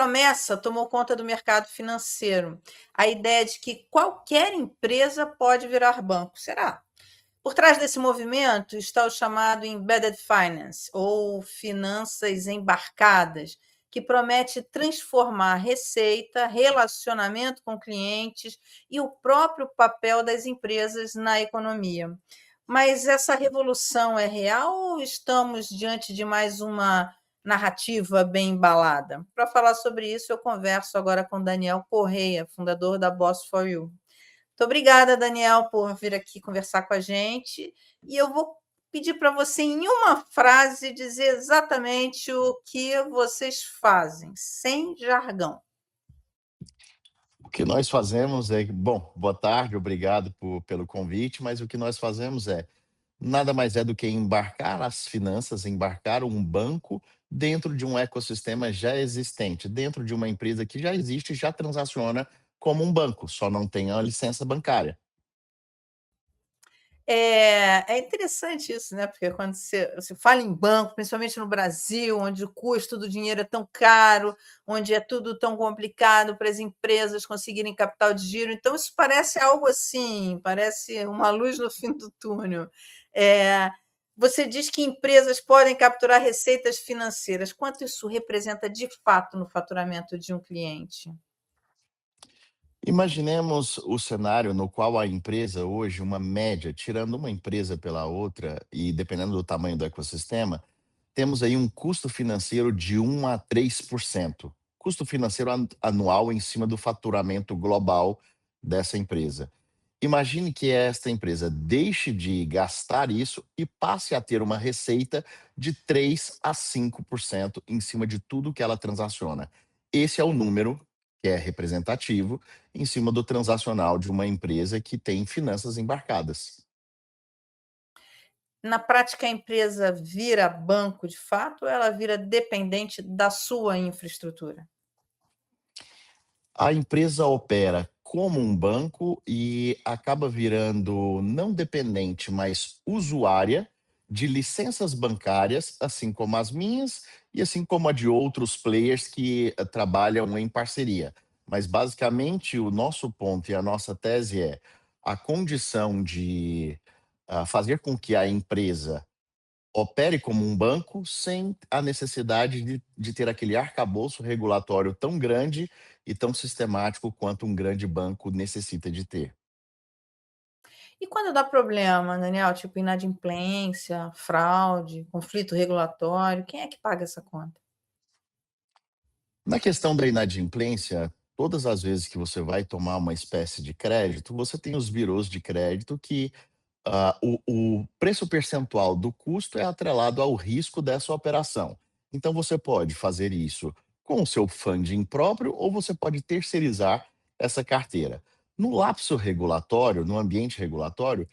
promessa tomou conta do mercado financeiro. A ideia de que qualquer empresa pode virar banco. Será? Por trás desse movimento está o chamado Embedded Finance, ou finanças embarcadas, que promete transformar receita, relacionamento com clientes e o próprio papel das empresas na economia. Mas essa revolução é real ou estamos diante de mais uma narrativa bem embalada? Para falar sobre isso, eu converso agora com Daniel Correia, fundador da Boss for You. Muito obrigada, Daniel, por vir aqui conversar com a gente. E eu vou pedir para você, em uma frase, dizer exatamente o que vocês fazem, sem jargão. O que nós fazemos é, bom, boa tarde, obrigado pelo convite, mas o que nós fazemos é nada mais é do que embarcar as finanças, embarcar um banco dentro de um ecossistema já existente, dentro de uma empresa que já existe e já transaciona como um banco, só não tem a licença bancária. É interessante isso, né? Porque quando você fala em banco, principalmente no Brasil, onde o custo do dinheiro é tão caro, onde é tudo tão complicado para as empresas conseguirem capital de giro, então isso parece algo assim, parece uma luz no fim do túnel. É, você diz que empresas podem capturar receitas financeiras. Quanto isso representa de fato no faturamento de um cliente? Imaginemos o cenário no qual a empresa hoje, uma média, tirando uma empresa pela outra e dependendo do tamanho do ecossistema, temos aí um custo financeiro de 1 a 3%. Custo financeiro anual em cima do faturamento global dessa empresa. Imagine que esta empresa deixe de gastar isso e passe a ter uma receita de 3 a 5% em cima de tudo que ela transaciona. Esse é o número que é representativo em cima do transacional de uma empresa que tem finanças embarcadas. Na prática, a empresa vira banco de fato ou ela vira dependente da sua infraestrutura? A empresa opera como um banco e acaba virando não dependente, mas usuária de licenças bancárias, assim como as minhas e assim como a de outros players que trabalham em parceria. Mas basicamente o nosso ponto e a nossa tese é a condição de fazer com que a empresa opere como um banco sem a necessidade de ter aquele arcabouço regulatório tão grande e tão sistemático quanto um grande banco necessita de ter. E quando dá problema, Daniel, tipo inadimplência, fraude, conflito regulatório, quem é que paga essa conta? Na questão da inadimplência, todas as vezes que você vai tomar uma espécie de crédito, você tem os birôs de crédito que o preço percentual do custo é atrelado ao risco dessa operação. Então, você pode fazer isso com o seu funding próprio ou você pode terceirizar essa carteira. No lapso regulatório, no ambiente regulatório,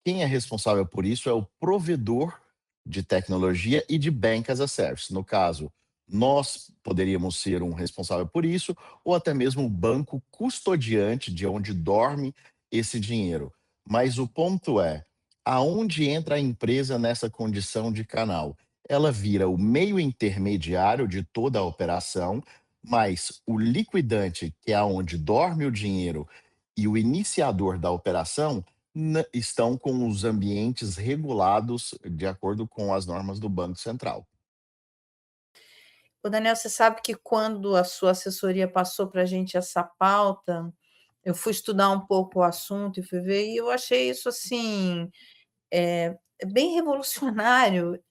quem é responsável por isso é o provedor de tecnologia e de Bank as a Service. No caso, nós poderíamos ser um responsável por isso, ou até mesmo o banco custodiante de onde dorme esse dinheiro. Mas o ponto é, aonde entra a empresa nessa condição de canal? Ela vira o meio intermediário de toda a operação, mas o liquidante, que é onde dorme o dinheiro, e o iniciador da operação estão com os ambientes regulados de acordo com as normas do Banco Central. Ô, Daniel, você sabe que quando a sua assessoria passou para a gente essa pauta, eu fui estudar um pouco o assunto e fui ver, e eu achei isso assim, bem revolucionário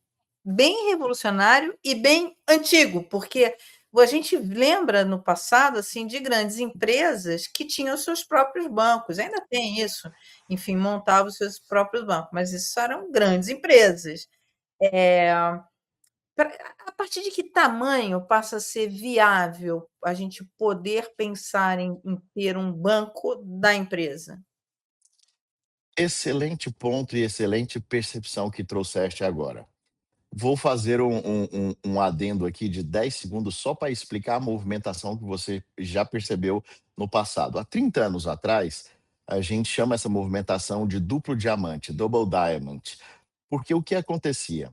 e bem antigo, porque a gente lembra no passado assim de grandes empresas que tinham seus próprios bancos, ainda tem isso, enfim, montavam os seus próprios bancos, mas isso eram grandes empresas. É, a partir de que tamanho passa a ser viável a gente poder pensar em ter um banco da empresa? Excelente ponto e excelente percepção que trouxeste agora. Vou fazer um adendo aqui de 10 segundos só para explicar a movimentação que você já percebeu no passado. Há 30 anos atrás, a gente chama essa movimentação de duplo diamante, double diamond, porque o que acontecia?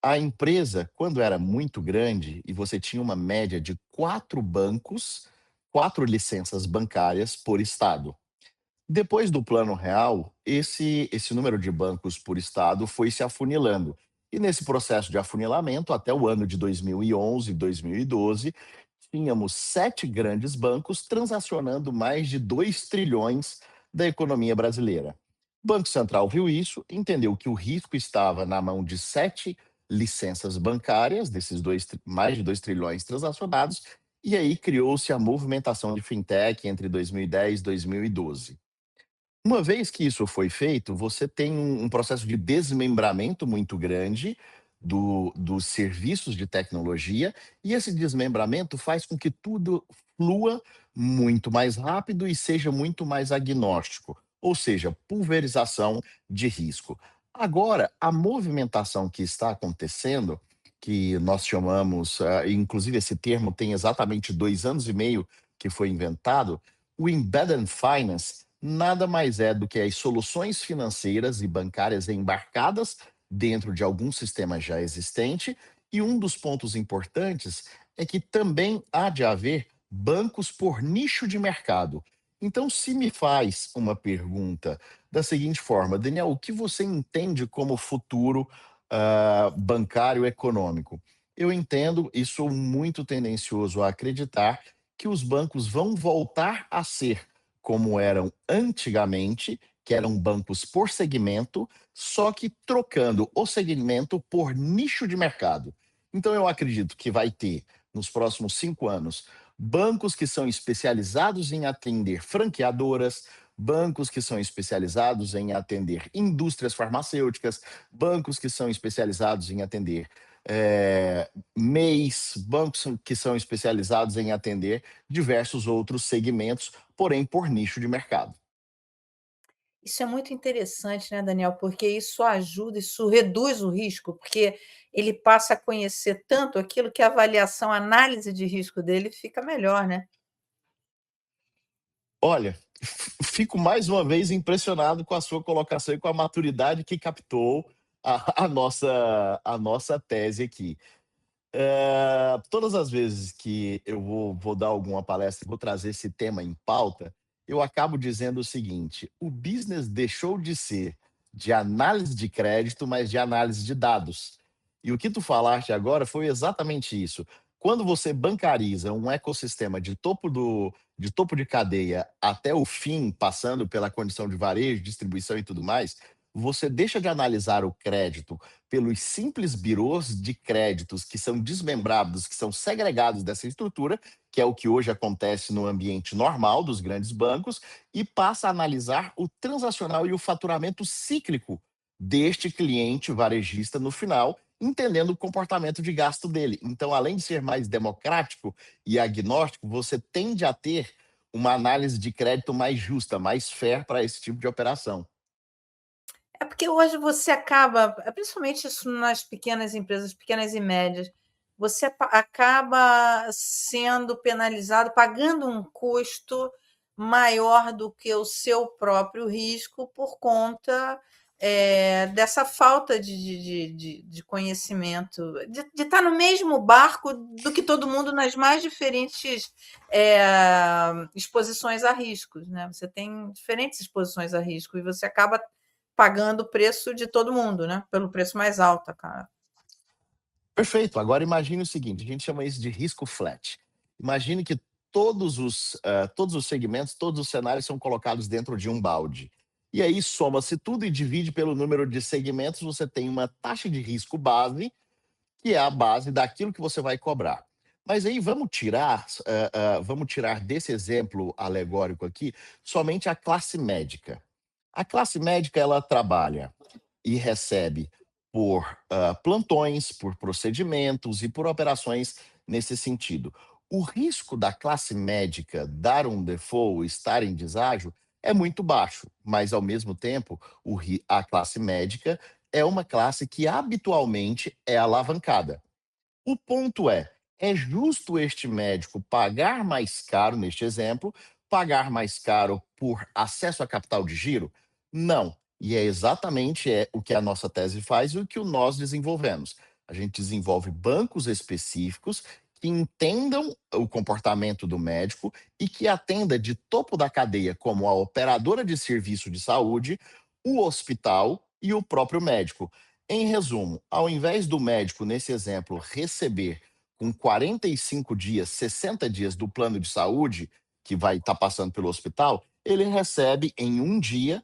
A empresa, quando era muito grande e você tinha uma média de 4 bancos, 4 licenças bancárias por estado. Depois do Plano Real, esse número de bancos por estado foi se afunilando. E nesse processo de afunilamento, até o ano de 2011, 2012, tínhamos 7 grandes bancos transacionando mais de 2 trilhões da economia brasileira. O Banco Central viu isso, entendeu que o risco estava na mão de 7 licenças bancárias, desses mais de 2 trilhões transacionados, e aí criou-se a movimentação de fintech entre 2010 e 2012. Uma vez que isso foi feito, você tem um processo de desmembramento muito grande dos serviços de tecnologia, e esse desmembramento faz com que tudo flua muito mais rápido e seja muito mais agnóstico, ou seja, pulverização de risco. Agora, a movimentação que está acontecendo, que nós chamamos, inclusive esse termo tem exatamente 2 anos e meio que foi inventado, o Embedded Finance nada mais é do que as soluções financeiras e bancárias embarcadas dentro de algum sistema já existente. E um dos pontos importantes é que também há de haver bancos por nicho de mercado. Então, se me faz uma pergunta da seguinte forma, Daniel, o que você entende como futuro bancário econômico? Eu entendo e sou muito tendencioso a acreditar que os bancos vão voltar a ser como eram antigamente, que eram bancos por segmento, só que trocando o segmento por nicho de mercado. Então, eu acredito que vai ter, nos próximos 5 anos, bancos que são especializados em atender franqueadoras, bancos que são especializados em atender indústrias farmacêuticas, bancos que são especializados em atender MEIs, bancos que são especializados em atender diversos outros segmentos, porém por nicho de mercado. Isso é muito interessante, né, Daniel, porque isso ajuda, isso reduz o risco, porque ele passa a conhecer tanto aquilo que a avaliação, a análise de risco dele fica melhor, né. Olha, fico mais uma vez impressionado com a sua colocação e com a maturidade que captou a nossa tese aqui. Todas as vezes que eu vou dar alguma palestra, vou trazer esse tema em pauta, eu acabo dizendo o seguinte: o business deixou de ser de análise de crédito, mas de análise de dados. E o que tu falaste agora foi exatamente isso. Quando você bancariza um ecossistema de topo de cadeia até o fim, passando pela condição de varejo, distribuição e tudo mais, você deixa de analisar o crédito pelos simples birôs de créditos que são desmembrados, que são segregados dessa estrutura, que é o que hoje acontece no ambiente normal dos grandes bancos, e passa a analisar o transacional e o faturamento cíclico deste cliente varejista no final, entendendo o comportamento de gasto dele. Então, além de ser mais democrático e agnóstico, você tende a ter uma análise de crédito mais justa, mais fair para esse tipo de operação. É porque hoje você acaba, principalmente isso nas pequenas empresas, pequenas e médias, você acaba sendo penalizado, pagando um custo maior do que o seu próprio risco por conta, dessa falta de conhecimento, de estar no mesmo barco do que todo mundo nas mais diferentes, exposições a riscos, né. Você tem diferentes exposições a risco e você acaba pagando o preço de todo mundo, né, pelo preço mais alto, cara. Perfeito. Agora imagine o seguinte, a gente chama isso de risco flat. Imagine que todos os segmentos, todos os cenários são colocados dentro de um balde. E aí soma-se tudo e divide pelo número de segmentos, você tem uma taxa de risco base, que é a base daquilo que você vai cobrar. Mas aí vamos tirar desse exemplo alegórico aqui somente a classe médica. A classe médica, ela trabalha e recebe por plantões, por procedimentos e por operações nesse sentido. O risco da classe médica dar um default, estar em deságio, é muito baixo, mas ao mesmo tempo, a classe médica é uma classe que habitualmente é alavancada. O ponto é justo este médico pagar mais caro, neste exemplo, pagar mais caro por acesso a capital de giro? Não. E é exatamente o que a nossa tese faz e o que nós desenvolvemos. A gente desenvolve bancos específicos que entendam o comportamento do médico e que atenda de topo da cadeia, como a operadora de serviço de saúde, o hospital e o próprio médico. Em resumo, ao invés do médico, nesse exemplo, receber com 45 dias, 60 dias do plano de saúde, que vai estar passando pelo hospital, ele recebe em um dia,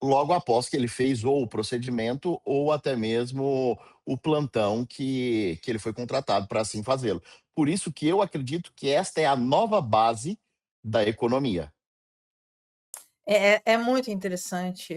logo após que ele fez ou o procedimento ou até mesmo o plantão que ele foi contratado para assim fazê-lo. Por isso que eu acredito que esta é a nova base da economia. É muito interessante,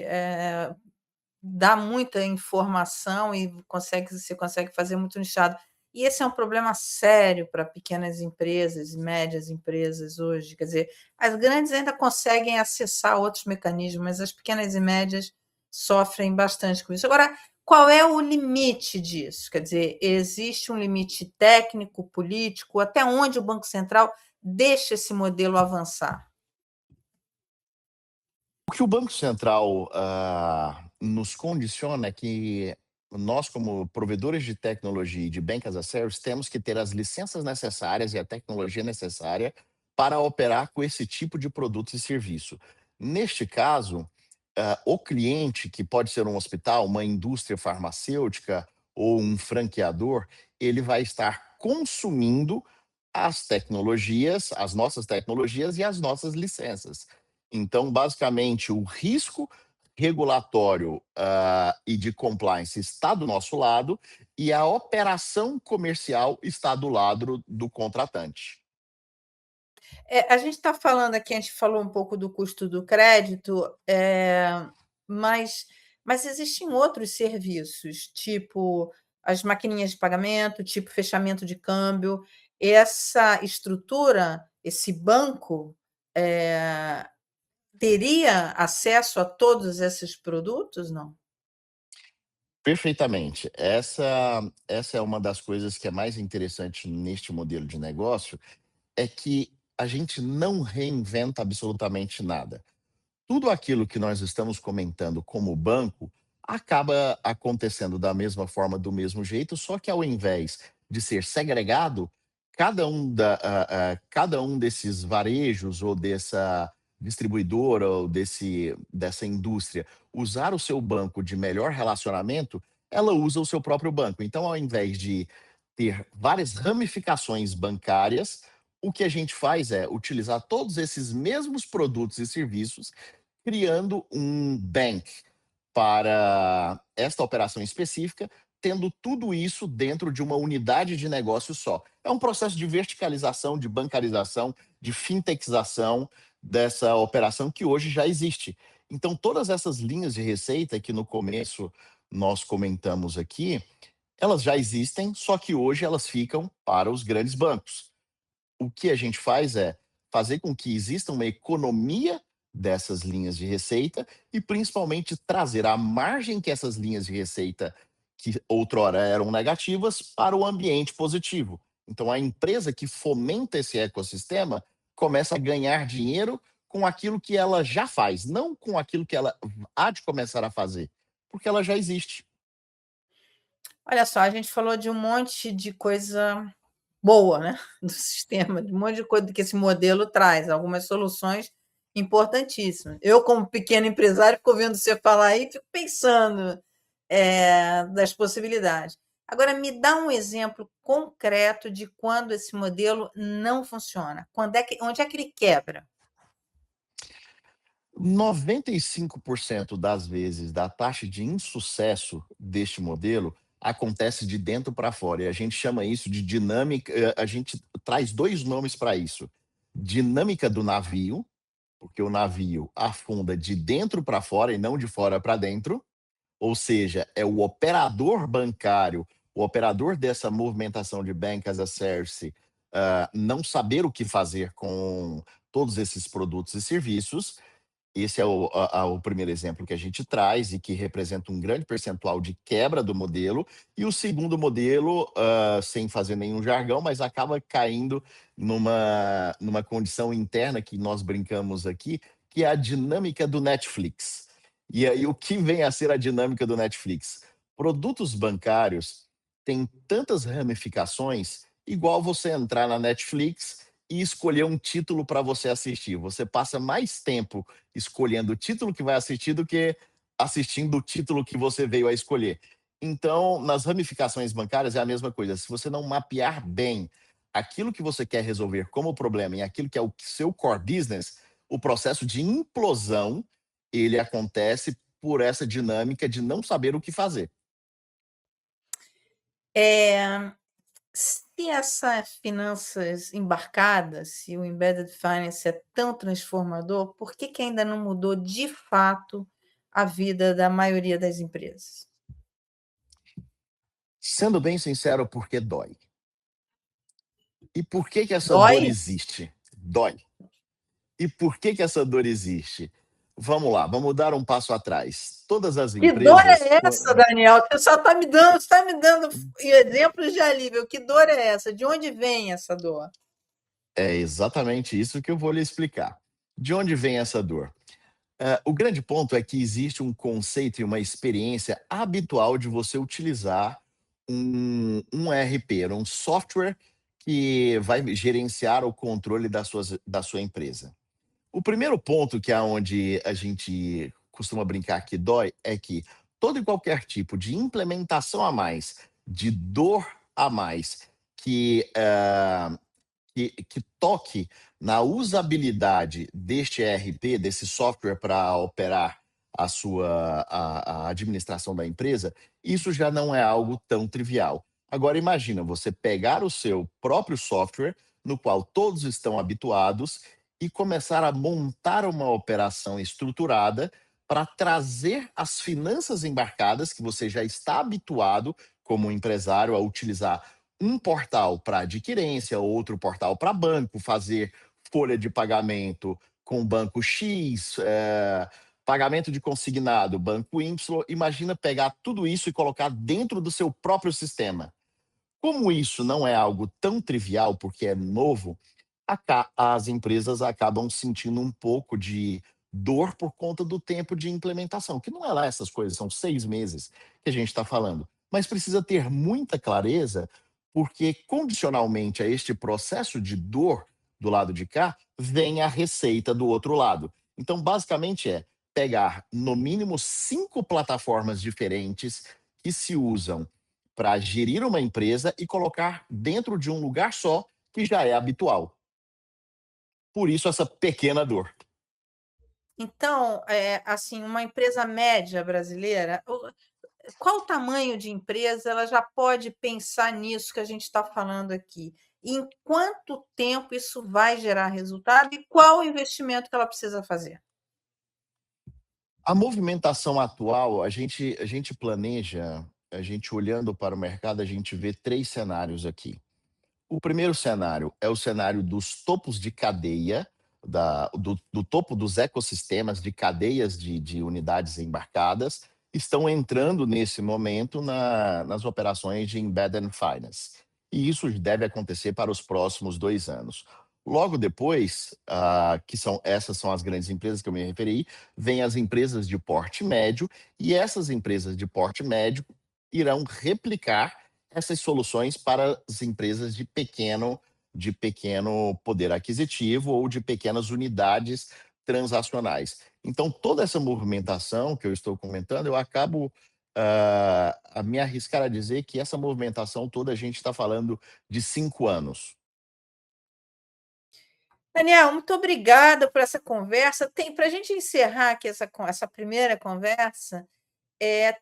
dá muita informação e você consegue fazer muito nichado. E esse é um problema sério para pequenas empresas e médias empresas hoje, quer dizer, as grandes ainda conseguem acessar outros mecanismos, mas as pequenas e médias sofrem bastante com isso. Agora, qual é o limite disso? Quer dizer, existe um limite técnico, político, até onde o Banco Central deixa esse modelo avançar? O que o Banco Central nos condiciona é que nós, como provedores de tecnologia e de Bank as a Service, temos que ter as licenças necessárias e a tecnologia necessária para operar com esse tipo de produtos e serviço. Neste caso, o cliente, que pode ser um hospital, uma indústria farmacêutica ou um franqueador, ele vai estar consumindo as tecnologias, as nossas tecnologias e as nossas licenças. Então, basicamente, o risco regulatório, e de compliance está do nosso lado e a operação comercial está do lado do contratante. A gente está falando aqui, a gente falou um pouco do custo do crédito, mas mas existem outros serviços, tipo as maquininhas de pagamento, tipo fechamento de câmbio. Essa estrutura, esse banco, eh, teria acesso a todos esses produtos, não? Perfeitamente. Essa é uma das coisas que é mais interessante neste modelo de negócio, é que a gente não reinventa absolutamente nada. Tudo aquilo que nós estamos comentando como banco acaba acontecendo da mesma forma, do mesmo jeito, só que ao invés de ser segregado, cada um desses varejos ou dessa distribuidora ou dessa indústria usar o seu banco de melhor relacionamento, ela usa o seu próprio banco. Então, ao invés de ter várias ramificações bancárias, o que a gente faz é utilizar todos esses mesmos produtos e serviços criando um bank para esta operação específica, tendo tudo isso dentro de uma unidade de negócio só. É um processo de verticalização, de bancarização, de fintechização dessa operação que hoje já existe. Então, todas essas linhas de receita que no começo nós comentamos aqui, elas já existem, só que hoje elas ficam para os grandes bancos. O que a gente faz é fazer com que exista uma economia dessas linhas de receita e principalmente trazer a margem que essas linhas de receita, que outrora eram negativas, para o ambiente positivo. Então a empresa que fomenta esse ecossistema começa a ganhar dinheiro com aquilo que ela já faz, não com aquilo que ela há de começar a fazer, porque ela já existe. Olha só, a gente falou de um monte de coisa boa, né, do sistema, de um monte de coisa que esse modelo traz, algumas soluções importantíssimas. Eu, como pequeno empresário, fico ouvindo você falar aí e fico pensando, das possibilidades. Agora me dá um exemplo concreto de quando esse modelo não funciona, quando é que onde é que ele quebra? 95% das vezes da taxa de insucesso deste modelo acontece de dentro para fora, e a gente chama isso de dinâmica. A gente traz 2 nomes para isso: dinâmica do navio, porque o navio afunda de dentro para fora e não de fora para dentro, ou seja, é o operador bancário, o operador dessa movimentação de Bank as a Service, não saber o que fazer com todos esses produtos e serviços. Esse é o primeiro exemplo que a gente traz e que representa um grande percentual de quebra do modelo. E o segundo modelo, sem fazer nenhum jargão, mas acaba caindo numa condição interna que nós brincamos aqui, que é a dinâmica do Netflix. E aí, o que vem a ser a dinâmica do Netflix? Produtos bancários, tem tantas ramificações, igual você entrar na Netflix e escolher um título para você assistir. Você passa mais tempo escolhendo o título que vai assistir do que assistindo o título que você veio a escolher. Então, nas ramificações bancárias é a mesma coisa. Se você não mapear bem aquilo que você quer resolver como problema e aquilo que é o seu core business, o processo de implosão, ele acontece por essa dinâmica de não saber o que fazer. Eh, Se essas finanças embarcadas, se o embedded finance é tão transformador, por que que ainda não mudou de fato a vida da maioria das empresas? Sendo bem sincero, porque dói. E por que que essa dor Dói? existe? Dói. E por que que essa dor existe? Vamos lá, vamos dar um passo atrás. Todas as Que dor empresas é essa, Daniel? Você só está me dando exemplos de alívio. Que dor é essa? De onde vem essa dor? é exatamente isso que eu vou lhe explicar. De onde vem essa dor? O grande ponto é que existe um conceito e uma experiência habitual de você utilizar um ERP, um software que vai gerenciar o controle da sua empresa. O primeiro ponto, que é onde a gente costuma brincar que dói, é que todo e qualquer tipo de implementação a mais, de dor a mais, que toque na usabilidade deste ERP, desse software para operar a administração da empresa, isso já não é algo tão trivial. Agora imagina você pegar o seu próprio software, no qual todos estão habituados, e começar a montar uma operação estruturada para trazer as finanças embarcadas que você já está habituado como empresário a utilizar um portal para adquirência, outro portal para banco, fazer folha de pagamento com banco X, pagamento de consignado, banco Y. Imagina pegar tudo isso e colocar dentro do seu próprio sistema. Como isso não é algo tão trivial, porque é novo, as empresas acabam sentindo um pouco de dor por conta do tempo de implementação, que não é lá essas coisas, são 6 meses que a gente está falando. Mas precisa ter muita clareza, porque condicionalmente a este processo de dor do lado de cá, vem a receita do outro lado. Então, basicamente pegar no mínimo 5 plataformas diferentes que se usam para gerir uma empresa e colocar dentro de um lugar só, que já é habitual. Por isso essa pequena dor. Então, assim, uma empresa média brasileira, qual o tamanho de empresa ela já pode pensar nisso que a gente está falando aqui? Em quanto tempo isso vai gerar resultado e qual o investimento que ela precisa fazer? A movimentação atual, a gente planeja, a gente olhando para o mercado, a gente vê 3 cenários aqui. O primeiro cenário é o cenário dos topos de cadeia, do topo dos ecossistemas de cadeias de unidades embarcadas, estão entrando nesse momento nas operações de Embedded Finance. E isso deve acontecer para os próximos 2 anos. Logo depois, essas são as grandes empresas que eu me referi, vêm as empresas de porte médio, e essas empresas de porte médio irão replicar essas soluções para as empresas de pequeno poder aquisitivo ou de pequenas unidades transacionais. Então, toda essa movimentação que eu estou comentando, eu acabo a me arriscar a dizer que essa movimentação toda a gente está falando de 5 anos. Daniel, muito obrigada por essa conversa. Tem para a gente encerrar aqui essa primeira conversa,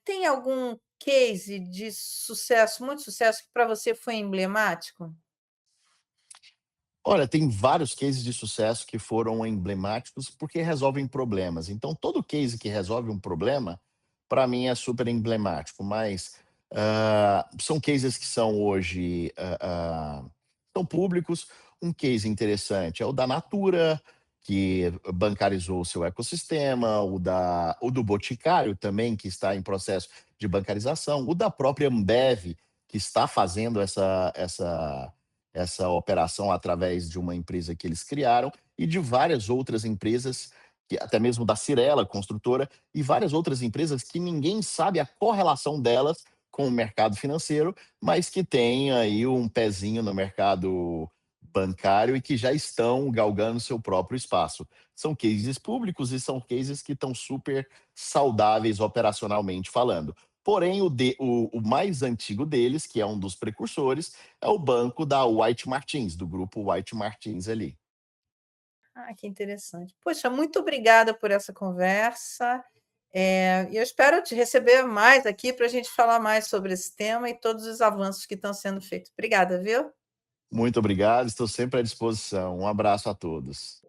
tem algum case de sucesso, muito sucesso, que para você foi emblemático? Olha, tem vários cases de sucesso que foram emblemáticos porque resolvem problemas. Então, todo case que resolve um problema, para mim é super emblemático. Mas são cases que são hoje são públicos. Um case interessante é o da Natura, que bancarizou o seu ecossistema, o do Boticário também, que está em processo de bancarização, o da própria Ambev, que está fazendo essa operação através de uma empresa que eles criaram, e de várias outras empresas, até mesmo da Cirela, construtora, e várias outras empresas que ninguém sabe a correlação delas com o mercado financeiro, mas que têm aí um pezinho no mercado bancário e que já estão galgando seu próprio espaço. São cases públicos e são cases que estão super saudáveis operacionalmente falando. Porém, o mais antigo deles, que é um dos precursores, é o banco da White Martins, do grupo White Martins ali. Ah, que interessante. Poxa, muito obrigada por essa conversa. E eu espero te receber mais aqui para a gente falar mais sobre esse tema e todos os avanços que estão sendo feitos. Obrigada, viu? Muito obrigado, estou sempre à disposição. Um abraço a todos.